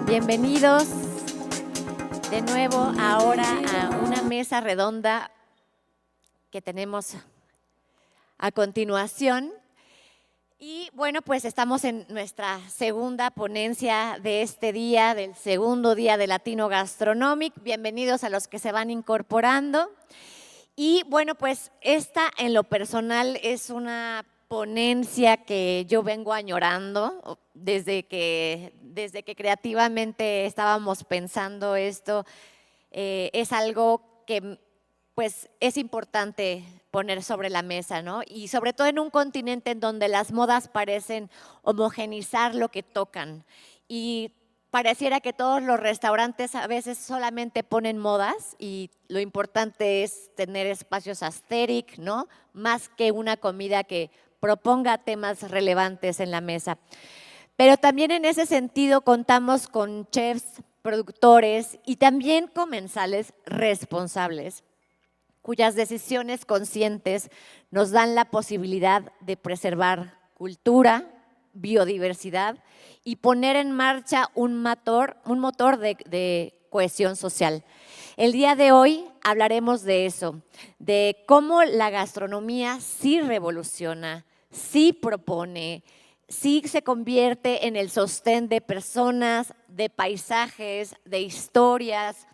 Bienvenidos de nuevo ahora a una mesa redonda que tenemos a continuación. Y bueno, pues estamos en nuestra segunda ponencia de este día, del segundo día de Latino Gastronomic. Bienvenidos a los que se van incorporando. Y bueno, pues esta en lo personal es una ponencia que yo vengo añorando desde que creativamente estábamos pensando esto. Es algo que pues es importante poner sobre la mesa, ¿no? Y sobre todo en un continente en donde las modas parecen homogenizar lo que tocan y pareciera que todos los restaurantes a veces solamente ponen modas y lo importante es tener espacios aesthetic, ¿no? Más que una comida que proponga temas relevantes en la mesa. Pero también en ese sentido contamos con chefs, productores y también comensales responsables, cuyas decisiones conscientes nos dan la posibilidad de preservar cultura, biodiversidad y poner en marcha un motor de cohesión social. El día de hoy hablaremos de eso, de cómo la gastronomía sí revoluciona, sí propone, sí se convierte en el sostén de personas, de paisajes, de historias,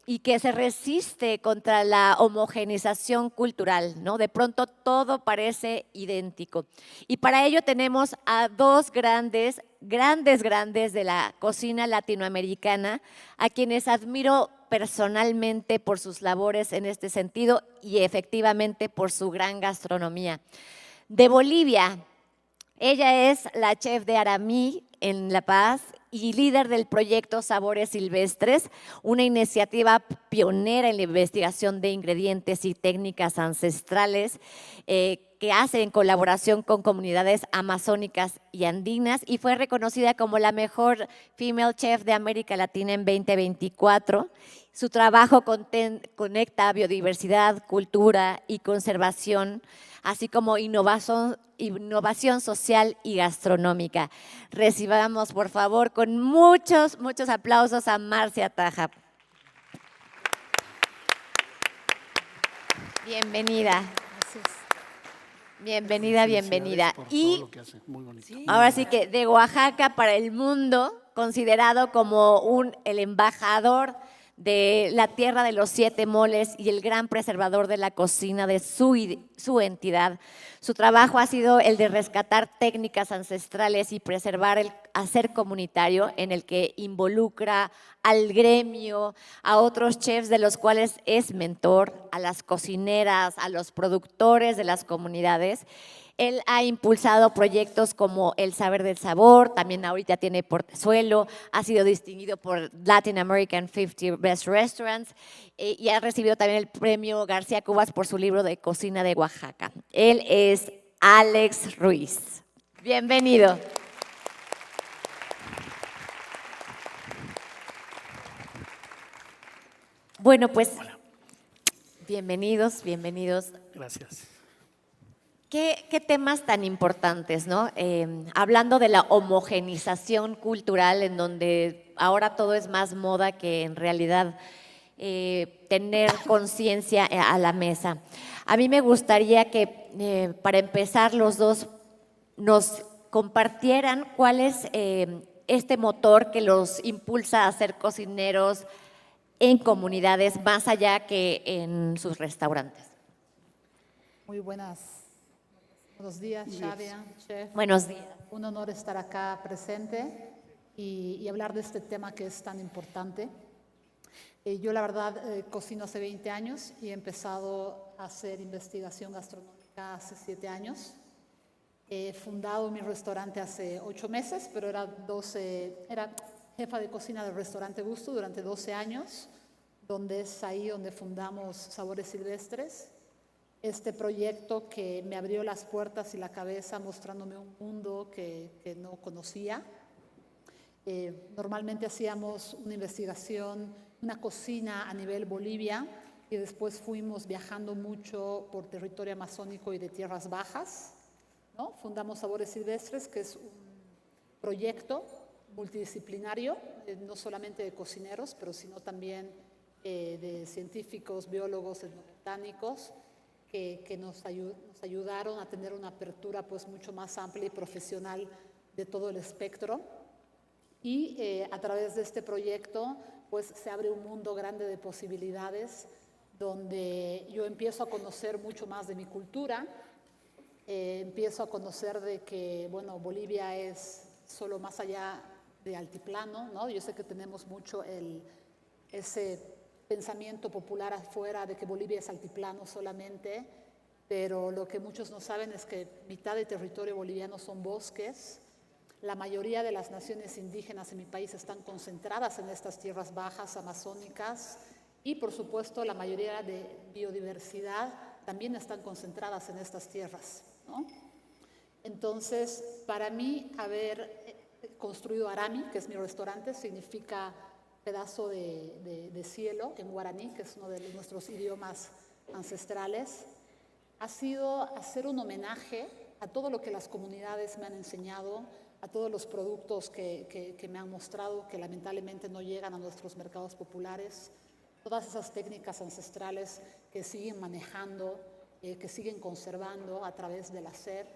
y que se resiste contra la homogenización cultural, ¿no? De pronto todo parece idéntico. Y para ello tenemos a dos grandes de la cocina latinoamericana, a quienes admiro personalmente por sus labores en este sentido y efectivamente por su gran gastronomía. De Bolivia, ella es la chef de Aramí en La Paz y líder del proyecto Sabores Silvestres, una iniciativa pionera en la investigación de ingredientes y técnicas ancestrales que hace en colaboración con comunidades amazónicas y andinas, y fue reconocida como la mejor female chef de América Latina en 2024. Su trabajo conecta biodiversidad, cultura y conservación, así como innovación social y gastronómica. Recibamos, por favor, con muchos aplausos a Marcia Taja. Bienvenida. Gracias. Bienvenida. Por Y todo lo que hace. Muy bonito. sí, ahora sí que de Oaxaca para el mundo, considerado como el embajador de la tierra de los 7 moles y el gran preservador de la cocina de su entidad. Su trabajo ha sido el de rescatar técnicas ancestrales y preservar el hacer comunitario, en el que involucra al gremio, a otros chefs de los cuales es mentor, a las cocineras, a los productores de las comunidades. Él ha impulsado proyectos como El Saber del Sabor, también ahorita tiene Portezuelo, ha sido distinguido por Latin American 50 Best Restaurants y ha recibido también el premio García Cubas por su libro de cocina de Oaxaca. Él es Alex Ruiz. Bienvenido. Bueno, pues, bienvenidos. Gracias. ¿Qué temas tan importantes, ¿no? Hablando de la homogenización cultural, en donde ahora todo es más moda que en realidad tener conciencia a la mesa. A mí me gustaría que para empezar los dos nos compartieran cuál es este motor que los impulsa a ser cocineros en comunidades más allá que en sus restaurantes. Muy buenos días, Shadia, chef. Buenos días. Un honor estar acá presente y hablar de este tema que es tan importante. Yo la verdad cocino hace 20 años y he empezado a hacer investigación gastronómica hace 7 años. He fundado mi restaurante hace 8 meses, pero era jefa de cocina del restaurante Gusto durante 12 años, donde es ahí donde fundamos Sabores Silvestres. Este proyecto que me abrió las puertas y la cabeza mostrándome un mundo que no conocía. Normalmente hacíamos una investigación, una cocina a nivel Bolivia y después fuimos viajando mucho por territorio amazónico y de tierras bajas, ¿no? Fundamos Sabores Silvestres, que es un proyecto multidisciplinario, no solamente de cocineros, pero sino también de científicos, biólogos, etnobotánicos, que nos ayudaron a tener una apertura pues mucho más amplia y profesional de todo el espectro. Y a través de este proyecto pues se abre un mundo grande de posibilidades donde yo empiezo a conocer mucho más de mi cultura, empiezo a conocer de que, bueno, Bolivia es solo más allá de altiplano, ¿no? Yo sé que tenemos mucho ese pensamiento popular afuera de que Bolivia es altiplano solamente, pero lo que muchos no saben es que mitad del territorio boliviano son bosques. La mayoría de las naciones indígenas en mi país están concentradas en estas tierras bajas amazónicas y, por supuesto, la mayoría de biodiversidad también están concentradas en estas tierras, ¿no? Entonces, para mí, haber construido Arami, que es mi restaurante, significa pedazo de cielo en guaraní, que es uno de nuestros idiomas ancestrales, ha sido hacer un homenaje a todo lo que las comunidades me han enseñado, a todos los productos que me han mostrado que lamentablemente no llegan a nuestros mercados populares, todas esas técnicas ancestrales que siguen manejando, que siguen conservando a través del hacer.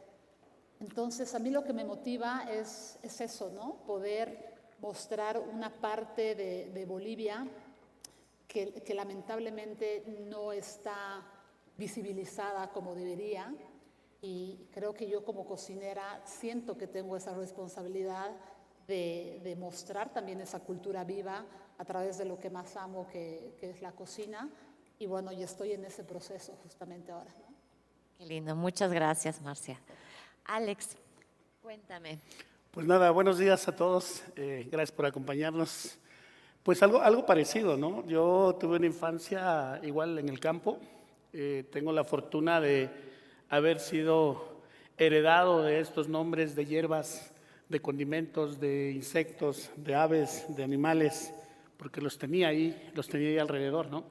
Entonces, a mí lo que me motiva es eso, ¿no? Poder mostrar una parte de Bolivia que lamentablemente no está visibilizada como debería. Y creo que yo como cocinera siento que tengo esa responsabilidad de mostrar también esa cultura viva a través de lo que más amo, que es la cocina. Y bueno, y estoy en ese proceso justamente ahora, ¿no? Qué lindo, muchas gracias, Marcia. Alex, cuéntame. Pues nada, buenos días a todos. Gracias por acompañarnos. Pues algo parecido, ¿no? Yo tuve una infancia igual en el campo. Tengo la fortuna de haber sido heredado de estos nombres de hierbas, de condimentos, de insectos, de aves, de animales, porque los tenía ahí alrededor, ¿no?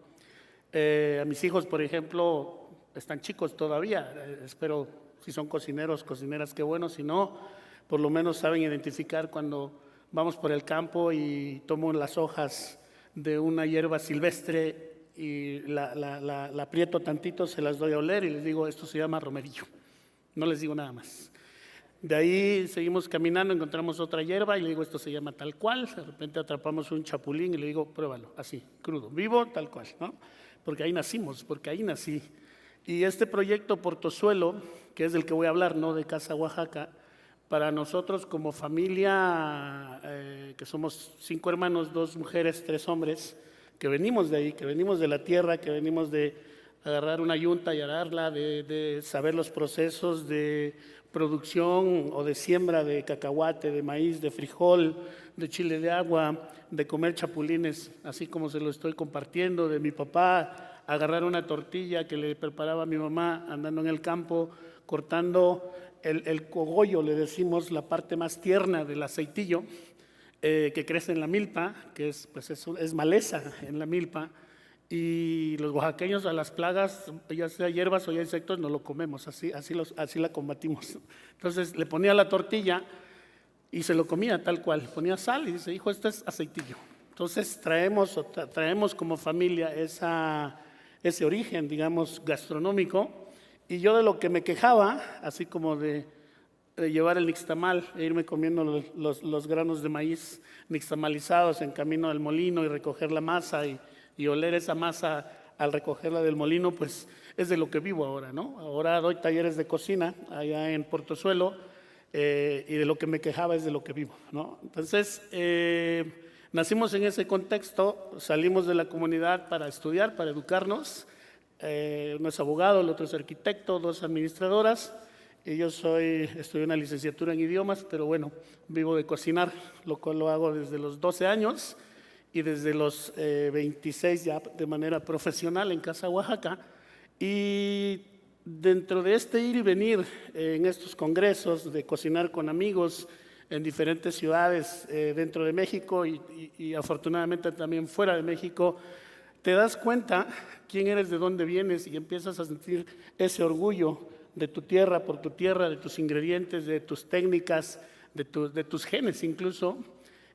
A mis hijos, por ejemplo, están chicos todavía. Espero, si son cocineros, cocineras, qué bueno. Si no, por lo menos saben identificar cuando vamos por el campo y tomo las hojas de una hierba silvestre y la aprieto tantito, se las doy a oler y les digo, esto se llama romerillo. No les digo nada más. De ahí seguimos caminando, encontramos otra hierba y le digo, esto se llama tal cual. De repente atrapamos un chapulín y le digo, pruébalo, así, crudo, vivo, tal cual, ¿no? Porque ahí nacimos, porque ahí nací. Y este proyecto Portozuelo, que es del que voy a hablar, ¿no? De Casa Oaxaca, para nosotros como familia, que somos 5 hermanos, 2 mujeres, 3 hombres, que venimos de ahí, que venimos de la tierra, que venimos de agarrar una yunta y ararla, de saber los procesos de producción o de siembra de cacahuate, de maíz, de frijol, de chile de agua, de comer chapulines, así como se lo estoy compartiendo, de mi papá agarrar una tortilla que le preparaba a mi mamá andando en el campo, cortando el cogollo, le decimos, la parte más tierna del aceitillo, que crece en la milpa, que es maleza en la milpa, y los oaxaqueños a las plagas, ya sea hierbas o ya insectos, no lo comemos, así la combatimos. Entonces le ponía la tortilla y se lo comía tal cual, ponía sal y dice, hijo, este es aceitillo. Entonces traemos como familia ese origen, digamos, gastronómico, y yo de lo que me quejaba, así como de llevar el nixtamal e irme comiendo los granos de maíz nixtamalizados en camino al molino y recoger la masa y oler esa masa al recogerla del molino, pues es de lo que vivo ahora, ¿no? Ahora doy talleres de cocina allá en Portozuelo y de lo que me quejaba es de lo que vivo, ¿no? Entonces, nacimos en ese contexto, salimos de la comunidad para estudiar, para educarnos. Uno es abogado, el otro es arquitecto, 2 administradoras. Y yo estudié una licenciatura en idiomas, pero bueno, vivo de cocinar, lo cual lo hago desde los 12 años y desde los 26 ya de manera profesional en Casa Oaxaca. Y dentro de este ir y venir en estos congresos de cocinar con amigos en diferentes ciudades dentro de México y afortunadamente también fuera de México, te das cuenta quién eres, de dónde vienes y empiezas a sentir ese orgullo de tu tierra, por tu tierra, de tus ingredientes, de tus técnicas, de tus genes incluso.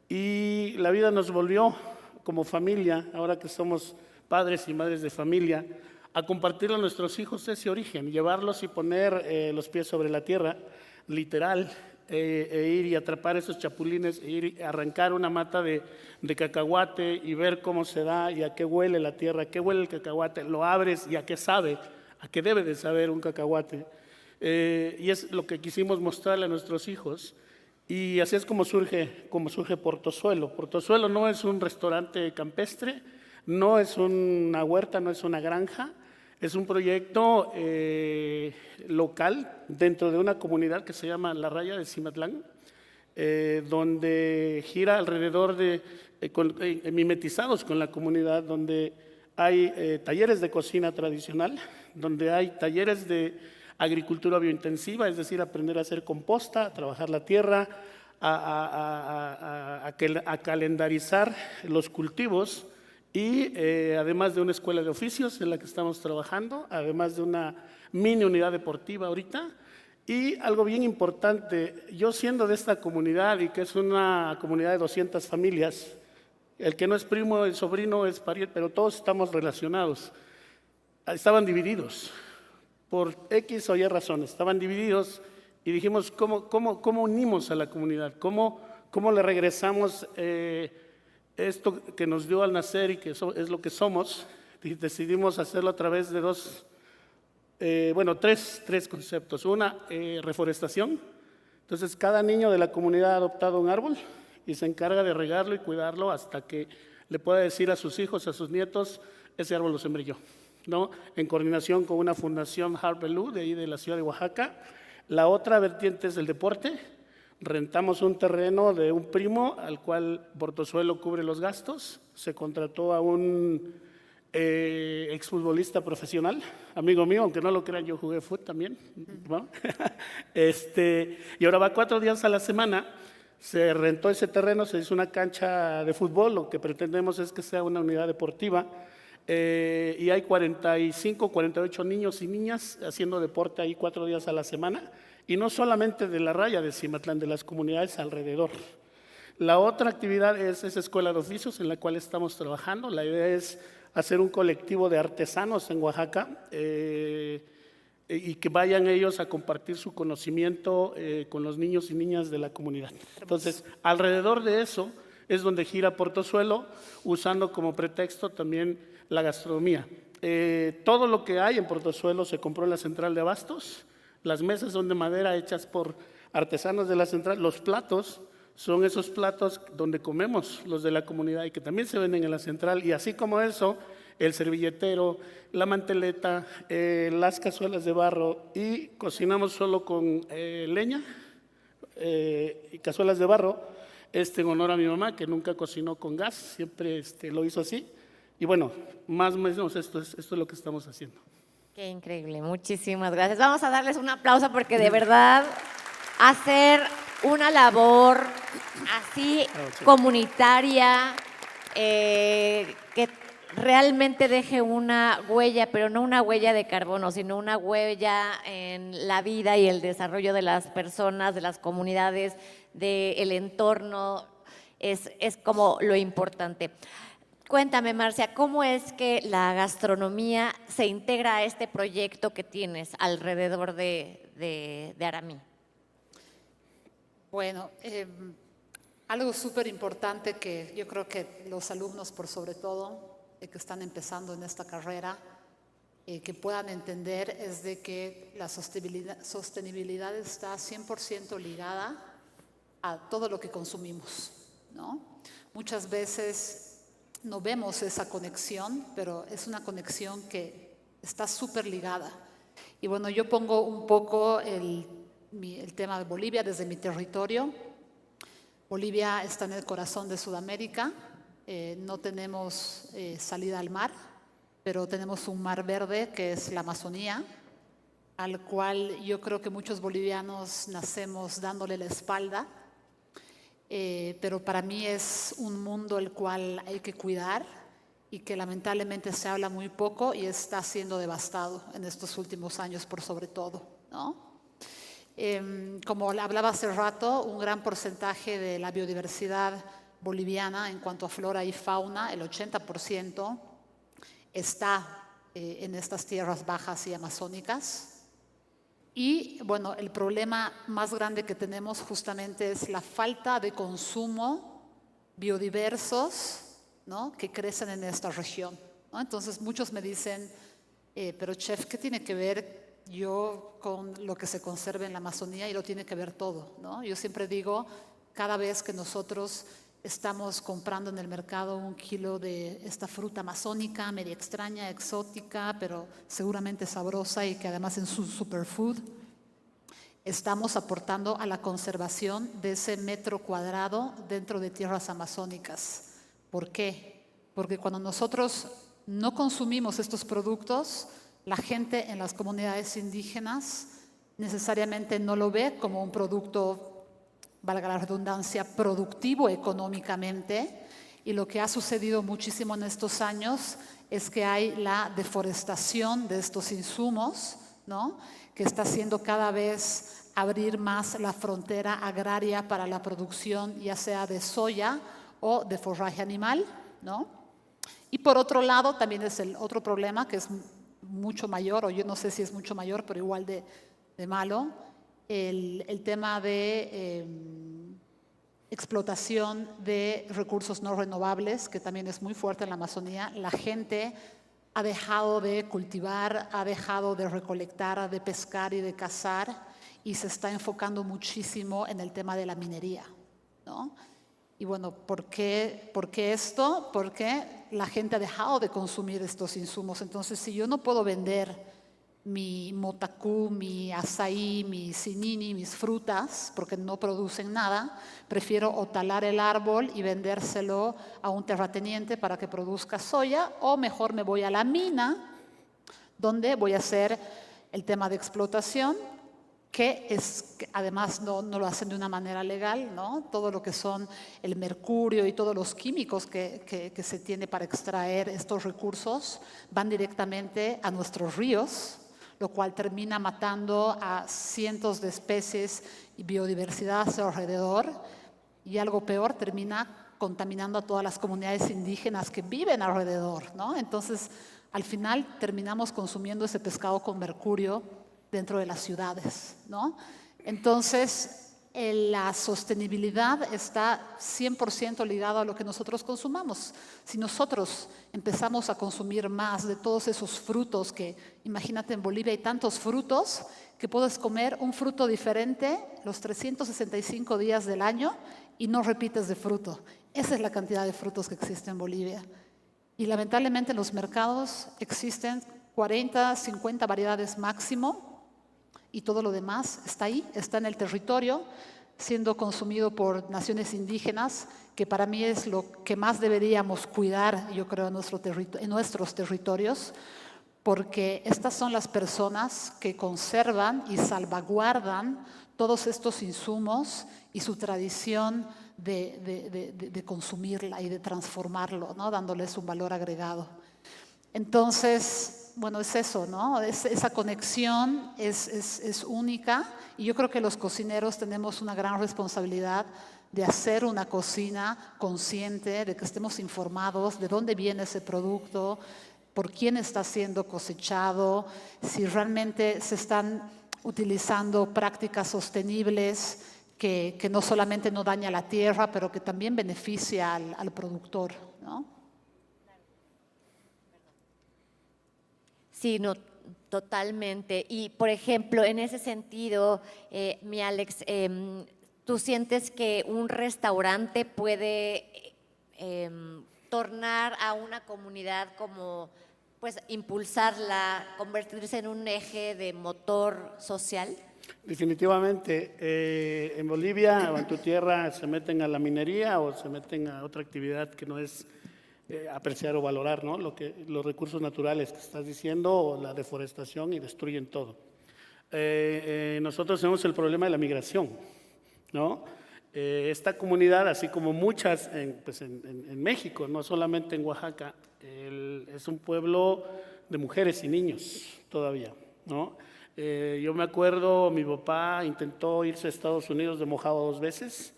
Y la vida nos volvió como familia, ahora que somos padres y madres de familia, a compartirle a nuestros hijos ese origen, llevarlos y poner los pies sobre la tierra, literal, e ir y atrapar esos chapulines, e ir y arrancar una mata de cacahuate y ver cómo se da y a qué huele la tierra, a qué huele el cacahuate, lo abres y a qué sabe, a qué debe de saber un cacahuate. Y es lo que quisimos mostrarle a nuestros hijos. Y así es como surge Portozuelo. Portozuelo no es un restaurante campestre, no es una huerta, no es una granja, es un proyecto local dentro de una comunidad que se llama La Raya de Cimatlán, donde gira alrededor de, mimetizados con la comunidad, donde hay talleres de cocina tradicional, donde hay talleres de agricultura biointensiva, es decir, aprender a hacer composta, a trabajar la tierra, a calendarizar los cultivos y además de una escuela de oficios en la que estamos trabajando, además de una mini unidad deportiva ahorita. Y algo bien importante, yo siendo de esta comunidad y que es una comunidad de 200 familias, el que no es primo, el sobrino es pariente, pero todos estamos relacionados, estaban divididos por X o Y razones, estaban divididos y dijimos, ¿cómo unimos a la comunidad? ¿Cómo le regresamos esto que nos dio al nacer y que es lo que somos? Y decidimos hacerlo a través de tres conceptos. Una, reforestación. Entonces, cada niño de la comunidad ha adoptado un árbol y se encarga de regarlo y cuidarlo hasta que le pueda decir a sus hijos, a sus nietos, ese árbol lo sembré yo, ¿no? En coordinación con una fundación Harpelú de ahí de la ciudad de Oaxaca. La otra vertiente es el deporte. Rentamos un terreno de un primo al cual Portozuelo cubre los gastos. Se contrató a un exfutbolista profesional, amigo mío, aunque no lo crean, yo jugué fútbol también, ¿no? Y ahora va 4 días a la semana. Se rentó ese terreno, se hizo una cancha de fútbol. Lo que pretendemos es que sea una unidad deportiva. Y hay 45, 48 niños y niñas haciendo deporte ahí 4 días a la semana, y no solamente de La Raya de Cimatlán, de las comunidades alrededor. La otra actividad es esa escuela de oficios en la cual estamos trabajando. La idea es hacer un colectivo de artesanos en Oaxaca y que vayan ellos a compartir su conocimiento con los niños y niñas de la comunidad. Entonces, alrededor de eso es donde gira Portozuelo, usando como pretexto también la gastronomía. Todo lo que hay en Portozuelo se compró en la central de abastos. Las mesas son de madera hechas por artesanos de la central. Los platos son esos platos donde comemos los de la comunidad y que también se venden en la central. Y así como eso, el servilletero, la manteleta, las cazuelas de barro, y cocinamos solo con leña y cazuelas de barro, en honor a mi mamá, que nunca cocinó con gas, siempre lo hizo así. Y bueno, más o menos esto es lo que estamos haciendo. Qué increíble, muchísimas gracias. Vamos a darles un aplauso porque de verdad hacer una labor así comunitaria que realmente deje una huella, pero no una huella de carbono, sino una huella en la vida y el desarrollo de las personas, de las comunidades, del entorno, es como lo importante. Cuéntame, Marcia, ¿cómo es que la gastronomía se integra a este proyecto que tienes alrededor de Aramí? Bueno, algo súper importante que yo creo que los alumnos, por sobre todo, que están empezando en esta carrera, que puedan entender es de que la sostenibilidad está 100% ligada a todo lo que consumimos, ¿no? Muchas veces no vemos esa conexión, pero es una conexión que está súper ligada. Y bueno, yo pongo un poco el tema de Bolivia desde mi territorio. Bolivia está en el corazón de Sudamérica. No tenemos salida al mar, pero tenemos un mar verde que es la Amazonía, al cual yo creo que muchos bolivianos nacemos dándole la espalda. Pero para mí es un mundo el cual hay que cuidar y que lamentablemente se habla muy poco y está siendo devastado en estos últimos años por sobre todo, ¿no? Como hablaba hace rato, un gran porcentaje de la biodiversidad boliviana en cuanto a flora y fauna, el 80% está en estas tierras bajas y amazónicas. Y bueno, el problema más grande que tenemos justamente es la falta de consumo biodiversos, ¿no?, que crecen en esta región, ¿no? Entonces muchos me dicen, pero chef, ¿qué tiene que ver yo con lo que se conserva en la Amazonía? Y lo tiene que ver todo, ¿no? Yo siempre digo, cada vez que nosotros estamos comprando en el mercado 1 kilo de esta fruta amazónica, media extraña, exótica, pero seguramente sabrosa y que además es un superfood, estamos aportando a la conservación de ese metro cuadrado dentro de tierras amazónicas. ¿Por qué? Porque cuando nosotros no consumimos estos productos, la gente en las comunidades indígenas necesariamente no lo ve como un producto, valga la redundancia, productivo económicamente, y lo que ha sucedido muchísimo en estos años es que hay la deforestación de estos insumos, ¿no?, que está haciendo cada vez abrir más la frontera agraria para la producción, ya sea de soya o de forraje animal, ¿no? Y por otro lado, también es el otro problema que es mucho mayor, o yo no sé si es mucho mayor, pero igual de malo, el tema de explotación de recursos no renovables, que también es muy fuerte en la Amazonía. La gente ha dejado de cultivar, ha dejado de recolectar, de pescar y de cazar, y se está enfocando muchísimo en el tema de la minería, ¿no? Y bueno, ¿por qué esto? Porque la gente ha dejado de consumir estos insumos. Entonces, si yo no puedo vender mi motacú, mi azaí, mi cinini, mis frutas, porque no producen nada, prefiero o talar el árbol y vendérselo a un terrateniente para que produzca soya, o mejor me voy a la mina, donde voy a hacer el tema de explotación, que además no lo hacen de una manera legal, ¿no? Todo lo que son el mercurio y todos los químicos que se tiene para extraer estos recursos van directamente a nuestros ríos, lo cual termina matando a cientos de especies y biodiversidad a su alrededor, y algo peor, termina contaminando a todas las comunidades indígenas que viven alrededor, ¿no? Entonces, al final terminamos consumiendo ese pescado con mercurio dentro de las ciudades, ¿no? Entonces, la sostenibilidad está 100% ligada a lo que nosotros consumamos. Si nosotros empezamos a consumir más de todos esos frutos, que imagínate, en Bolivia hay tantos frutos que puedes comer un fruto diferente los 365 días del año y no repites de fruto. Esa es la cantidad de frutos que existe en Bolivia. Y lamentablemente en los mercados existen 40, 50 variedades máximo, y todo lo demás está ahí, está en el territorio, siendo consumido por naciones indígenas, que para mí es lo que más deberíamos cuidar, yo creo, en nuestros territorios, porque estas son las personas que conservan y salvaguardan todos estos insumos y su tradición de consumirla y de transformarlo, ¿no?, dándoles un valor agregado. Entonces, bueno, es eso, ¿no? Esa conexión es única, y yo creo que los cocineros tenemos una gran responsabilidad de hacer una cocina consciente, de que estemos informados de dónde viene ese producto, por quién está siendo cosechado, si realmente se están utilizando prácticas sostenibles que no solamente no daña la tierra, pero que también beneficia al productor, ¿no? Sí, no, totalmente. Y, por ejemplo, en ese sentido, mi Alex, ¿tú sientes que un restaurante puede tornar a una comunidad como, pues, impulsarla, convertirse en un eje de motor social? Definitivamente. En Bolivia o en tu tierra se meten a la minería o se meten a otra actividad que no es apreciar o valorar, ¿no?, los recursos naturales que estás diciendo, o la deforestación, y destruyen todo. Nosotros tenemos el problema de la migración, ¿no? Esta comunidad, así como muchas en México, no solamente en Oaxaca, es un pueblo de mujeres y niños todavía, ¿no? Yo me acuerdo, mi papá intentó irse a Estados Unidos de mojado 2 veces.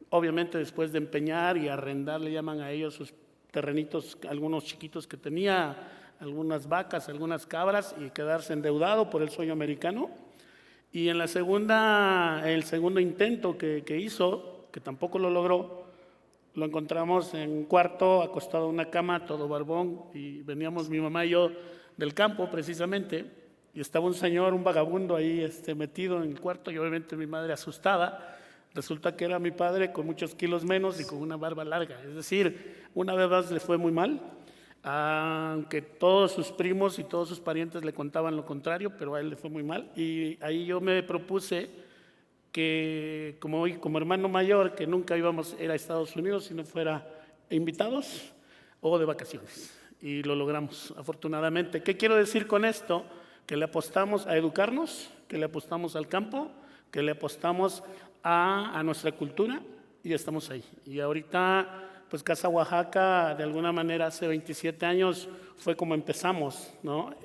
obviamente después de empeñar y arrendar, le llaman a ellos sus terrenitos, algunos chiquitos que tenía, algunas vacas, algunas cabras, y quedarse endeudado por el sueño americano. Y en el segundo intento que hizo, que tampoco lo logró, lo encontramos en un cuarto, acostado en una cama, todo barbón, y veníamos mi mamá y yo del campo precisamente, y estaba un señor, un vagabundo ahí metido en el cuarto, y obviamente mi madre asustada. Resulta que era mi padre con muchos kilos menos y con una barba larga. Es decir, una vez más le fue muy mal, aunque todos sus primos y todos sus parientes le contaban lo contrario, pero a él le fue muy mal. Y ahí yo me propuse que como hermano mayor, que nunca íbamos a ir a Estados Unidos si no fuera invitados o de vacaciones. Y lo logramos, afortunadamente. ¿Qué quiero decir con esto? Que le apostamos a educarnos, que le apostamos al campo, que le apostamos a nuestra cultura, y estamos ahí. Y ahorita, pues Casa Oaxaca, de alguna manera, hace 27 años fue como empezamos, ¿no?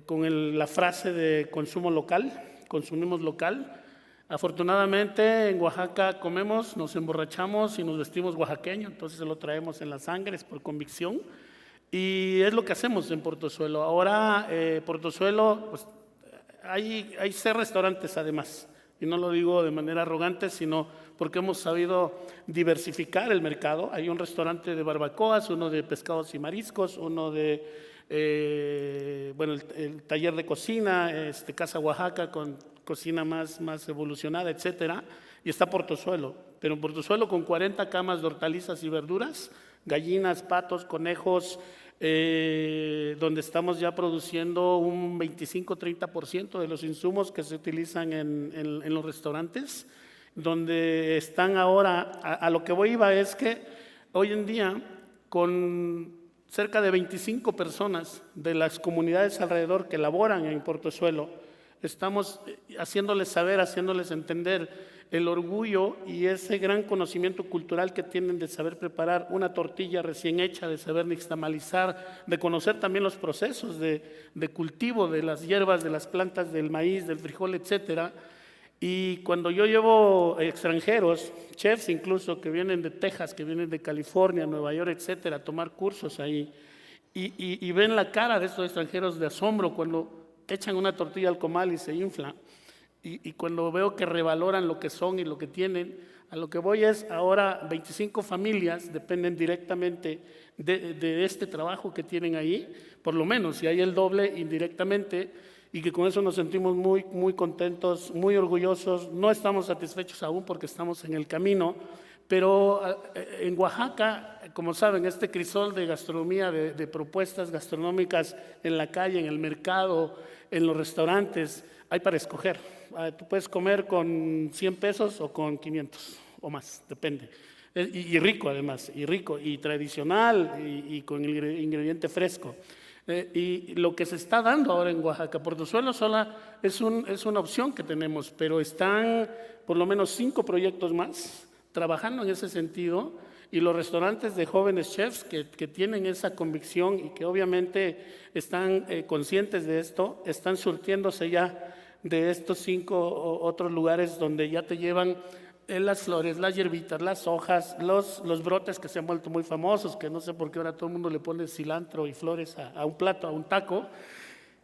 Con la frase de consumo local, consumimos local. Afortunadamente en Oaxaca comemos, nos emborrachamos y nos vestimos oaxaqueño, entonces lo traemos en la sangre, es por convicción, y es lo que hacemos en Portozuelo. Ahora Portozuelo, pues hay 6 restaurantes además, y no lo digo de manera arrogante, sino porque hemos sabido diversificar el mercado. Hay un restaurante de barbacoas, uno de pescados y mariscos, uno de el taller de cocina, Casa Oaxaca con cocina más evolucionada, etcétera, y está Portozuelo, pero en Portozuelo con 40 camas de hortalizas y verduras, gallinas, patos, conejos, donde estamos ya produciendo un 25-30% de los insumos que se utilizan en los restaurantes, donde están ahora, a lo que iba es que hoy en día con cerca de 25 personas de las comunidades alrededor que laboran en Portozuelo, estamos haciéndoles saber, haciéndoles entender el orgullo y ese gran conocimiento cultural que tienen de saber preparar una tortilla recién hecha, de saber nixtamalizar, de conocer también los procesos de cultivo de las hierbas, de las plantas, del maíz, del frijol, etcétera. Y cuando yo llevo extranjeros, chefs incluso, que vienen de Texas, que vienen de California, Nueva York, etcétera, a tomar cursos ahí, y ven la cara de estos extranjeros de asombro cuando echan una tortilla al comal y se infla, y cuando veo que revaloran lo que son y lo que tienen, a lo que voy es, ahora 25 familias dependen directamente de este trabajo que tienen ahí, por lo menos, y hay el doble indirectamente, y que con eso nos sentimos muy, muy contentos, muy orgullosos. No estamos satisfechos aún porque estamos en el camino, pero en Oaxaca, como saben, este crisol de gastronomía, de propuestas gastronómicas en la calle, en el mercado, en los restaurantes, hay para escoger. Tú puedes comer con 100 pesos o con 500 o más, depende. Y rico además, y rico, y tradicional, y con el ingrediente fresco. Y lo que se está dando ahora en Oaxaca, Portozuelo sola es una opción que tenemos, pero están por lo menos 5 proyectos más trabajando en ese sentido, y los restaurantes de jóvenes chefs que tienen esa convicción y que obviamente están conscientes de esto, están surtiéndose ya de estos 5 otros lugares donde ya te llevan las flores, las hierbitas, las hojas, los brotes que se han vuelto muy famosos, que no sé por qué ahora todo el mundo le pone cilantro y flores a un plato, a un taco,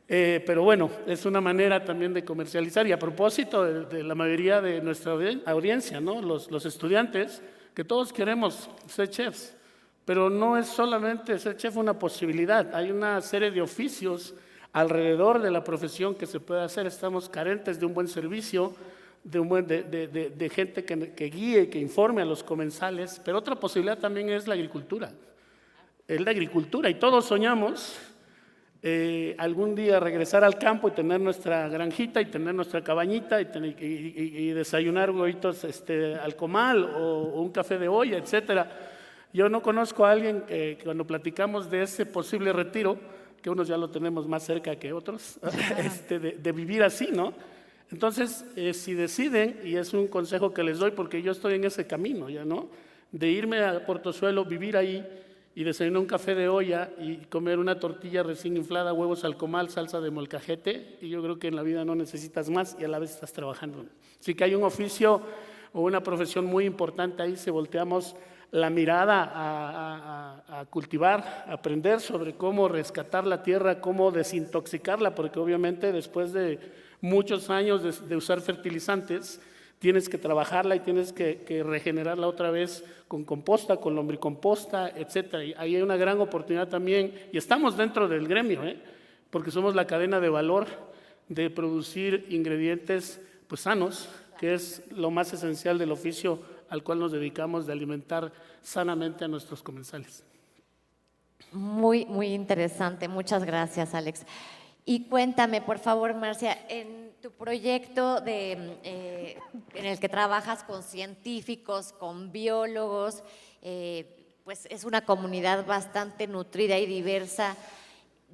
pero bueno, es una manera también de comercializar. Y a propósito de la mayoría de nuestra audiencia, ¿no? Los estudiantes, que todos queremos ser chefs, pero no es solamente ser chef una posibilidad, hay una serie de oficios alrededor de la profesión que se puede hacer. Estamos carentes de un buen servicio, de gente que guíe, que informe a los comensales, pero otra posibilidad también es la agricultura. Es la agricultura, y todos soñamos algún día regresar al campo y tener nuestra granjita y tener nuestra cabañita y desayunar huevitos al comal o un café de olla, etcétera. Yo no conozco a alguien que cuando platicamos de ese posible retiro, que unos ya lo tenemos más cerca que otros, de vivir así, ¿no? Entonces, si deciden, y es un consejo que les doy porque yo estoy en ese camino ya, ¿no? De irme a Portozuelo, vivir ahí y desayunar un café de olla y comer una tortilla recién inflada, huevos al comal, salsa de molcajete, y yo creo que en la vida no necesitas más y a la vez estás trabajando. Así que hay un oficio o una profesión muy importante ahí si volteamos la mirada a cultivar, a aprender sobre cómo rescatar la tierra, cómo desintoxicarla, porque obviamente después de muchos años de usar fertilizantes, tienes que trabajarla y tienes que regenerarla otra vez con composta, con lombricomposta, etcétera. Y ahí hay una gran oportunidad también, y estamos dentro del gremio, porque somos la cadena de valor de producir ingredientes pues, sanos, que es lo más esencial del oficio al cual nos dedicamos, de alimentar sanamente a nuestros comensales. Muy, muy interesante. Muchas gracias, Alex. Y cuéntame, por favor, Marcia, en tu proyecto en el que trabajas con científicos, con biólogos, pues es una comunidad bastante nutrida y diversa.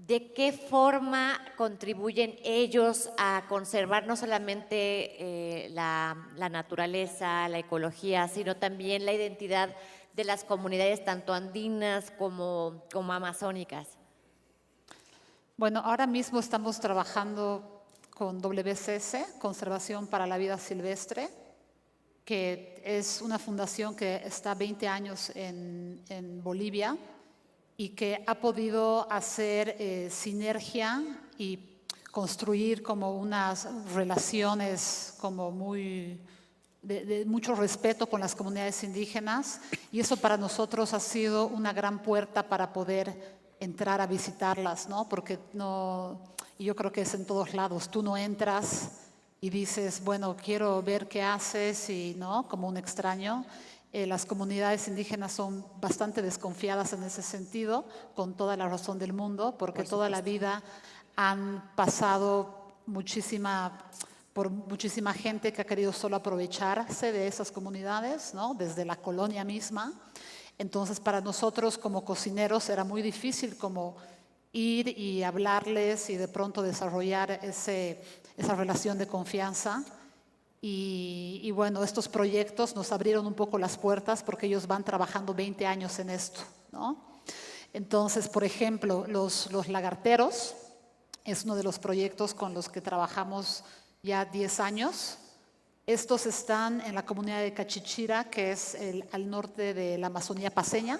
¿De qué forma contribuyen ellos a conservar no solamente la naturaleza, la ecología, sino también la identidad de las comunidades tanto andinas como amazónicas? Bueno, ahora mismo estamos trabajando con WCS, Conservación para la Vida Silvestre, que es una fundación que está 20 años en Bolivia y que ha podido hacer sinergia y construir como unas relaciones como de mucho respeto con las comunidades indígenas, y eso para nosotros ha sido una gran puerta para poder entrar a visitarlas, ¿no? Porque y yo creo que es en todos lados, tú no entras y dices, bueno, quiero ver qué haces, y no, como un extraño. Las comunidades indígenas son bastante desconfiadas en ese sentido, con toda la razón del mundo, porque toda la vida han pasado por muchísima gente que ha querido solo aprovecharse de esas comunidades, ¿no? Desde la colonia misma. Entonces, para nosotros como cocineros era muy difícil como ir y hablarles y de pronto desarrollar esa relación de confianza. Y bueno, estos proyectos nos abrieron un poco las puertas porque ellos van trabajando 20 años en esto, ¿no? Entonces, por ejemplo, los lagarteros es uno de los proyectos con los que trabajamos ya 10 años. Estos están en la comunidad de Cachichira, que es al norte de la Amazonía paceña,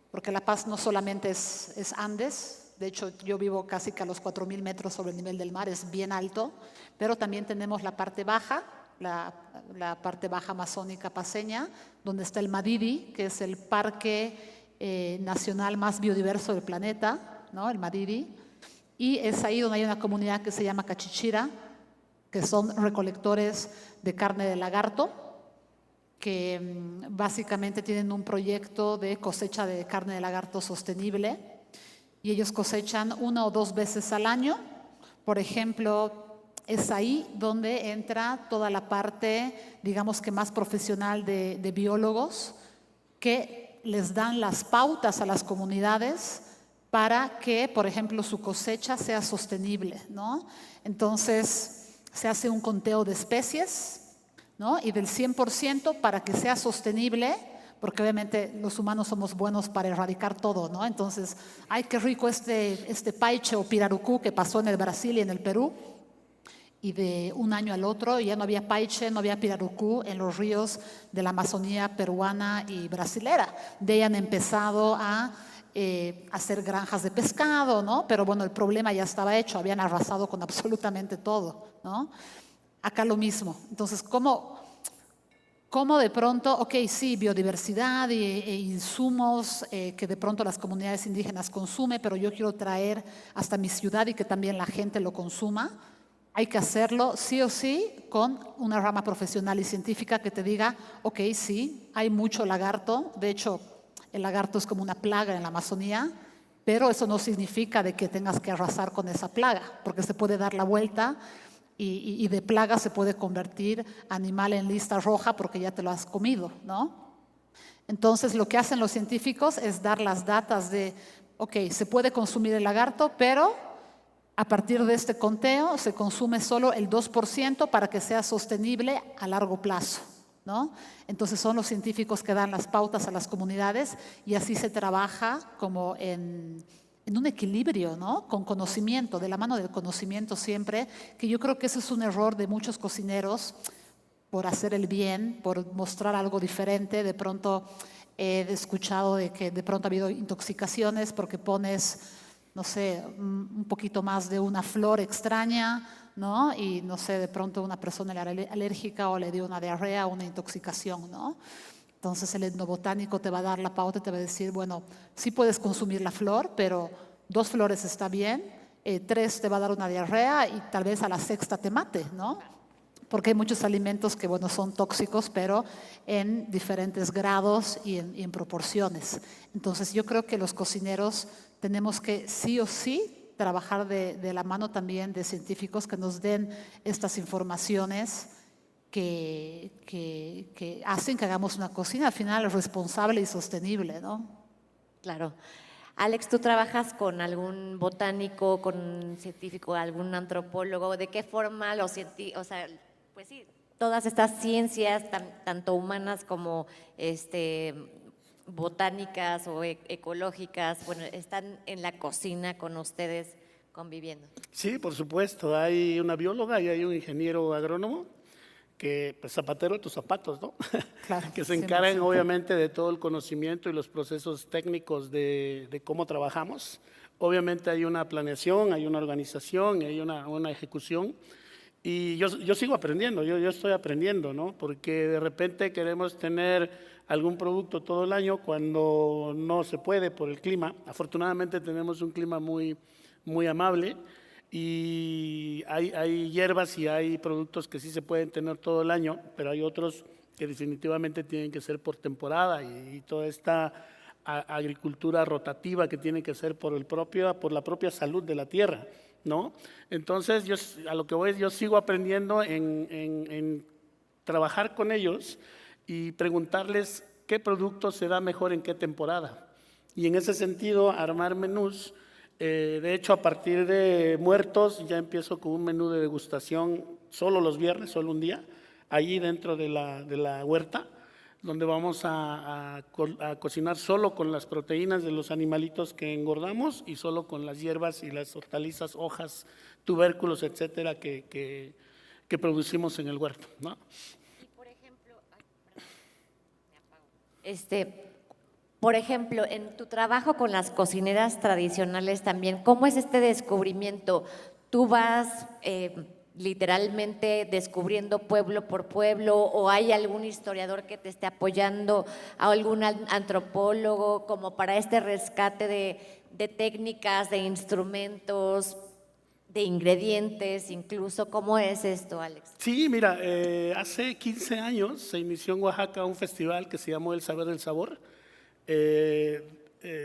porque La Paz no solamente es Andes, de hecho yo vivo casi que a los 4.000 metros sobre el nivel del mar, es bien alto, pero también tenemos la parte baja, la parte baja amazónica paceña, donde está el Madidi, que es el parque nacional más biodiverso del planeta, ¿no? El Madidi, y es ahí donde hay una comunidad que se llama Cachichira, que son recolectores de carne de lagarto, que básicamente tienen un proyecto de cosecha de carne de lagarto sostenible, y ellos cosechan 1 o 2 veces al año. Por ejemplo, es ahí donde entra toda la parte, digamos que más profesional de biólogos, que les dan las pautas a las comunidades para que, por ejemplo, su cosecha sea sostenible, ¿no? Entonces, se hace un conteo de especies, ¿no? Y del 100% para que sea sostenible, porque obviamente los humanos somos buenos para erradicar todo, ¿no? Entonces, ¡ay, qué rico este paiche o pirarucú que pasó en el Brasil y en el Perú! Y de un año al otro ya no había paiche, no había pirarucú en los ríos de la Amazonía peruana y brasilera. De ahí han empezado a hacer granjas de pescado, ¿no? Pero bueno, el problema ya estaba hecho, habían arrasado con absolutamente todo, ¿no? Acá lo mismo. Entonces, ¿cómo de pronto, ok, sí, biodiversidad e insumos que de pronto las comunidades indígenas consumen, pero yo quiero traer hasta mi ciudad y que también la gente lo consuma? Hay que hacerlo sí o sí con una rama profesional y científica que te diga, ok, sí, hay mucho lagarto. De hecho, el lagarto es como una plaga en la Amazonía, pero eso no significa de que tengas que arrasar con esa plaga, porque se puede dar la vuelta y de plaga se puede convertir animal en lista roja porque ya te lo has comido, ¿no? Entonces, lo que hacen los científicos es dar las datas de, ok, se puede consumir el lagarto, pero a partir de este conteo se consume solo el 2% para que sea sostenible a largo plazo, ¿no? Entonces son los científicos que dan las pautas a las comunidades y así se trabaja como en un equilibrio, ¿no? Con conocimiento, de la mano del conocimiento siempre, que yo creo que ese es un error de muchos cocineros, por hacer el bien, por mostrar algo diferente. De pronto he escuchado de que de pronto ha habido intoxicaciones porque pones, no sé, un poquito más de una flor extraña, ¿no? Y no sé, de pronto una persona era alérgica o le dio una diarrea o una intoxicación, ¿no? Entonces el etnobotánico te va a dar la pauta y te va a decir, bueno, sí puedes consumir la flor, pero 2 flores está bien, 3 te va a dar una diarrea y tal vez a la 6ª te mate, ¿no? Porque hay muchos alimentos que, bueno, son tóxicos, pero en diferentes grados y en proporciones. Entonces yo creo que los cocineros tenemos que sí o sí trabajar de la mano también de científicos que nos den estas informaciones que hacen que hagamos una cocina al final responsable y sostenible, ¿no? Claro. Alex, ¿tú trabajas con algún botánico, con un científico, algún antropólogo? ¿De qué forma los científicos, o sea, pues sí, todas estas ciencias, tanto humanas como botánicas o ecológicas, bueno, están en la cocina con ustedes conviviendo? Sí, por supuesto, hay una bióloga y hay un ingeniero agrónomo que, pues, zapatero de tus zapatos, ¿no? Claro, que se 100%. encargan obviamente de todo el conocimiento y los procesos técnicos de cómo trabajamos. Obviamente hay una planeación, hay una organización, hay una ejecución. Y yo sigo aprendiendo, yo estoy aprendiendo, ¿no? Porque de repente queremos tener algún producto todo el año cuando no se puede por el clima. Afortunadamente tenemos un clima muy, muy amable y hay hierbas y hay productos que sí se pueden tener todo el año, pero hay otros que definitivamente tienen que ser por temporada y toda esta agricultura rotativa que tiene que ser por la propia salud de la tierra, ¿no? Entonces, a lo que voy es, yo sigo aprendiendo en trabajar con ellos y preguntarles qué producto se da mejor en qué temporada. Y en ese sentido, armar menús. De hecho, a partir de Muertos ya empiezo con un menú de degustación solo los viernes, solo un día, allí dentro de la huerta, donde vamos a cocinar solo con las proteínas de los animalitos que engordamos y solo con las hierbas y las hortalizas, hojas, tubérculos, etcétera, que producimos en el huerto, ¿no? Y por ejemplo, por ejemplo, en tu trabajo con las cocineras tradicionales también, ¿cómo es este descubrimiento? ¿Tú vas literalmente descubriendo pueblo por pueblo o hay algún historiador que te esté apoyando, algún antropólogo como para este rescate de técnicas, de instrumentos, de ingredientes incluso? ¿Cómo es esto, Alex? Sí, mira, hace 15 años se inició en Oaxaca un festival que se llamó El Saber del Sabor,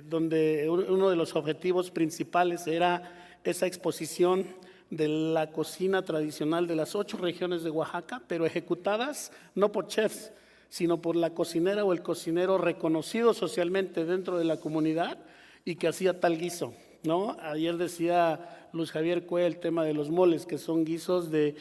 donde uno de los objetivos principales era esa exposición de la cocina tradicional de las 8 regiones de Oaxaca, pero ejecutadas no por chefs, sino por la cocinera o el cocinero reconocido socialmente dentro de la comunidad y que hacía tal guiso, ¿no? Ayer decía Luis Javier Cue el tema de los moles, que son guisos de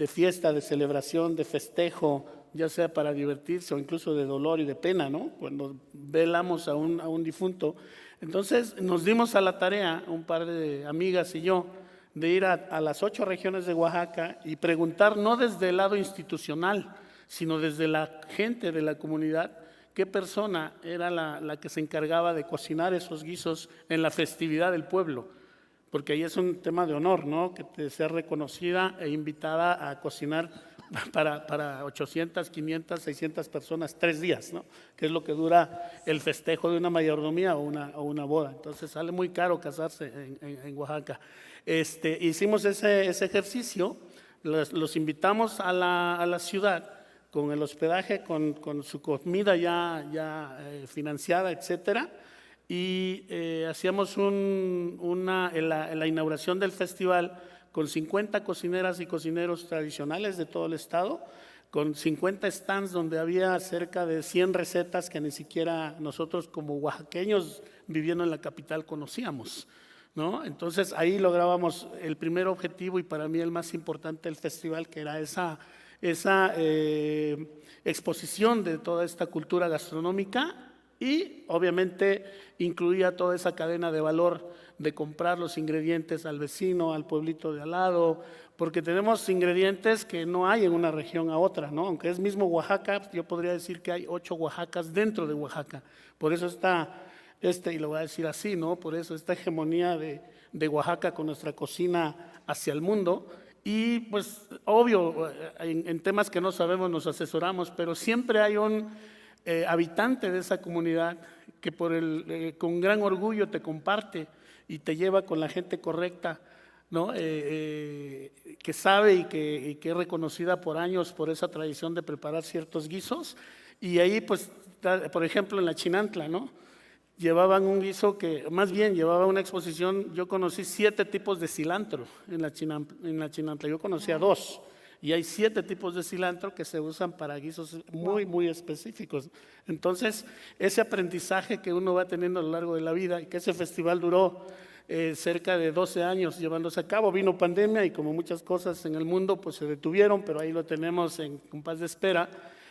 fiesta, de celebración, de festejo, ya sea para divertirse o incluso de dolor y de pena, ¿no? Cuando velamos a un difunto. Entonces nos dimos a la tarea, un par de amigas y yo, de ir a las 8 regiones de Oaxaca y preguntar no desde el lado institucional, sino desde la gente de la comunidad, qué persona era la que se encargaba de cocinar esos guisos en la festividad del pueblo, porque ahí es un tema de honor, ¿no? Que te sea reconocida e invitada a cocinar para 800, 500, 600 personas 3 días, ¿no? Que es lo que dura el festejo de una mayordomía o una boda. Entonces sale muy caro casarse en Oaxaca. Hicimos ese ejercicio, los invitamos a la ciudad con el hospedaje, con su comida ya financiada, etcétera, y hacíamos en la inauguración del festival con 50 cocineras y cocineros tradicionales de todo el estado, con 50 stands donde había cerca de 100 recetas que ni siquiera nosotros como oaxaqueños viviendo en la capital conocíamos, ¿no? Entonces ahí lográbamos el primer objetivo y para mí el más importante del festival, que era esa exposición de toda esta cultura gastronómica Y obviamente incluía toda esa cadena de valor de comprar los ingredientes al vecino, al pueblito de al lado, porque tenemos ingredientes que no hay en una región a otra, ¿no? Aunque es mismo Oaxaca, yo podría decir que hay 8 Oaxacas dentro de Oaxaca. Por eso está, y lo voy a decir así, ¿no? Por eso esta hegemonía de Oaxaca con nuestra cocina hacia el mundo. Y pues obvio, en temas que no sabemos nos asesoramos, pero siempre hay un habitante de esa comunidad que con gran orgullo te comparte y te lleva con la gente correcta, ¿no? Que sabe y que es reconocida por años por esa tradición de preparar ciertos guisos. Y ahí, pues, por ejemplo, en la Chinantla, ¿no? Llevaban un guiso que, más bien, llevaba una exposición. Yo conocí 7 tipos de cilantro en la Chinantla. Yo conocía 2. Y hay 7 tipos de cilantro que se usan para guisos muy, muy específicos. Entonces, ese aprendizaje que uno va teniendo a lo largo de la vida, y que ese festival duró cerca de 12 años llevándose a cabo, vino pandemia y como muchas cosas en el mundo, pues se detuvieron, pero ahí lo tenemos en compás de espera.